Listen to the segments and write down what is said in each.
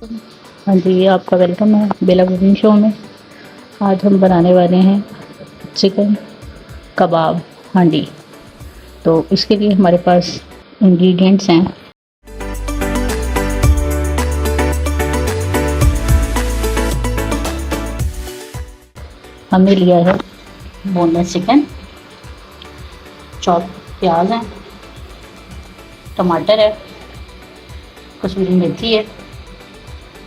हाँ जी, आपका वेलकम है बेला कुकिंग शो में। आज हम बनाने वाले हैं चिकन कबाब हांडी। तो इसके लिए हमारे पास इंग्रेडिएंट्स हैं। हमने लिया है बोनलेस चिकन, चॉप प्याज है, टमाटर है, कसूरी मेथी है।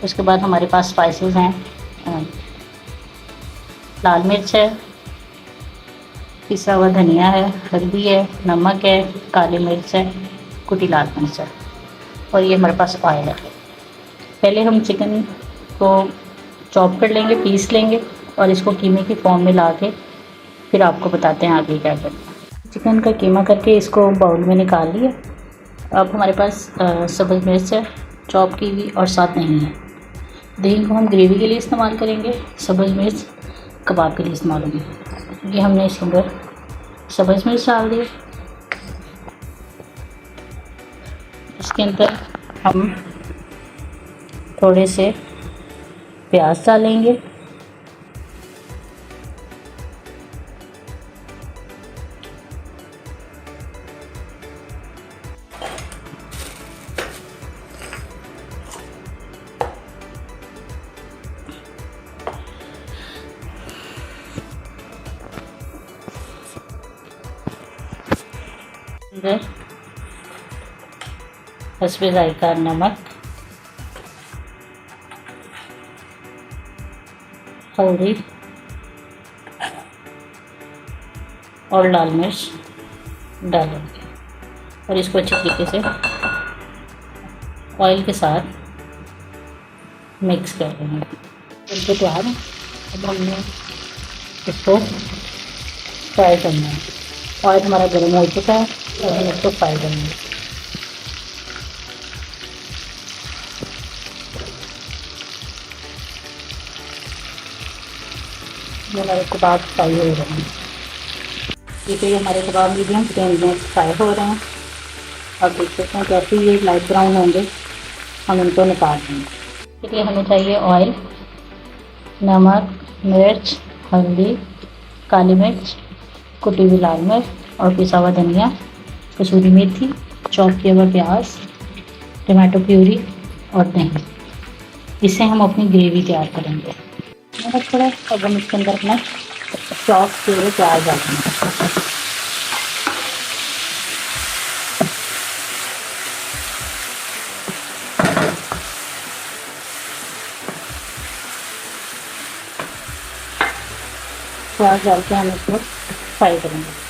उसके बाद हमारे पास स्पाइसेस हैं, लाल मिर्च है, पिसा हुआ धनिया है, हल्दी है, नमक है, काली मिर्च है, कुटी लाल मिर्च है, और ये हमारे पास ऑयल है। पहले हम चिकन को चॉप कर लेंगे, पीस लेंगे और इसको कीमे की फॉर्म में ला के फिर आपको बताते हैं आगे क्या करना है। चिकन का कीमा करके इसको बाउल में निकाल लिया। अब हमारे पास सब्ज़ मिर्च है चॉप की हुई और साथ दही है। दही को हम ग्रेवी के लिए इस्तेमाल करेंगे, सब्ज़ मिर्च कबाब के लिए इस्तेमाल होगी। ये हमने इसके अंदर सब्ज़ मिर्च डाल दी। इसके अंदर हम थोड़े से प्याज डालेंगे, हस्बे जायका नमक, हल्दी और लाल मिर्च डालेंगे और इसको अच्छी तरीके से ऑयल के साथ मिक्स कर लेंगे। इनको तैयार है। अब हमने इसको फ्राई करना है। ऑयल हमारा गर्म हो चुका है और हम इसको फ्राई करेंगे। ये हमारे कबाब फ्राई हो रहे हैं। देखिए ये हमारे कबाब मीडियम फ्लेम में फ्राई हो रहे हैं। अब देख सकते हैं जैसे ये लाइट ब्राउन होंगे हम इनको निकाल देंगे। इसके लिए हमें चाहिए ऑयल, नमक, मिर्च, हल्दी, काली मिर्च, कुटी हुई लाल मिर्च और पिसा हुआ धनिया, कसूरी मेथी, चॉप किया हुआ प्याज, टमाटो प्यूरी और दही। इससे हम अपनी ग्रेवी तैयार करेंगे। थोड़ा अब हम इसके अंदर अपना चॉप किए हुए प्याज डालेंगे। प्याज डाल के हम इसको फ्राई करेंगे।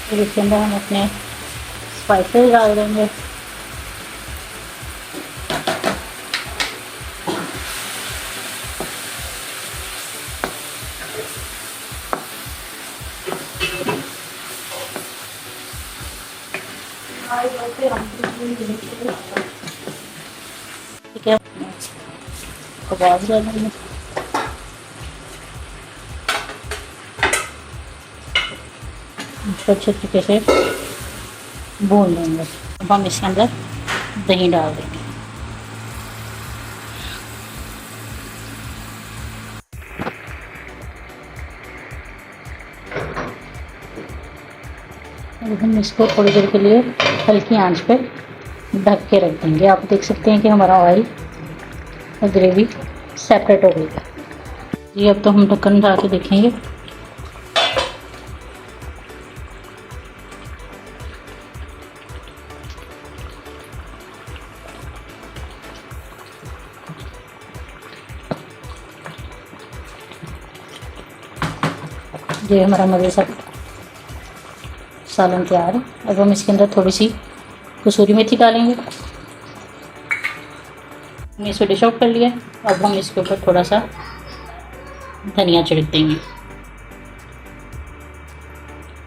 फिर इसके अंदर हम अपने स्पाइसेस डाल देंगे। ठीक है, कबाब डालेंगे। इसको अच्छे तरीके से भून लेंगे। अब हम इसके अंदर दही डाल देंगे। अब हम इसको थोड़ी देर के लिए हल्की आंच पे ढक के रख देंगे। आप देख सकते हैं कि हमारा ऑयल और ग्रेवी सेपरेट हो गई है। ये अब तो हम ढक्कन उठा के देखेंगे। ये हमारा मज़े सा सालन तैयार है। अब हम इसके अंदर थोड़ी सी कसूरी मेथी डालेंगे। हमने इसको डिश आउट कर लिया। अब हम इसके ऊपर थोड़ा सा धनिया छिड़क देंगे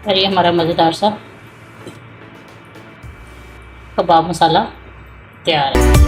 और ये हमारा मज़ेदार सा कबाब मसाला तैयार है।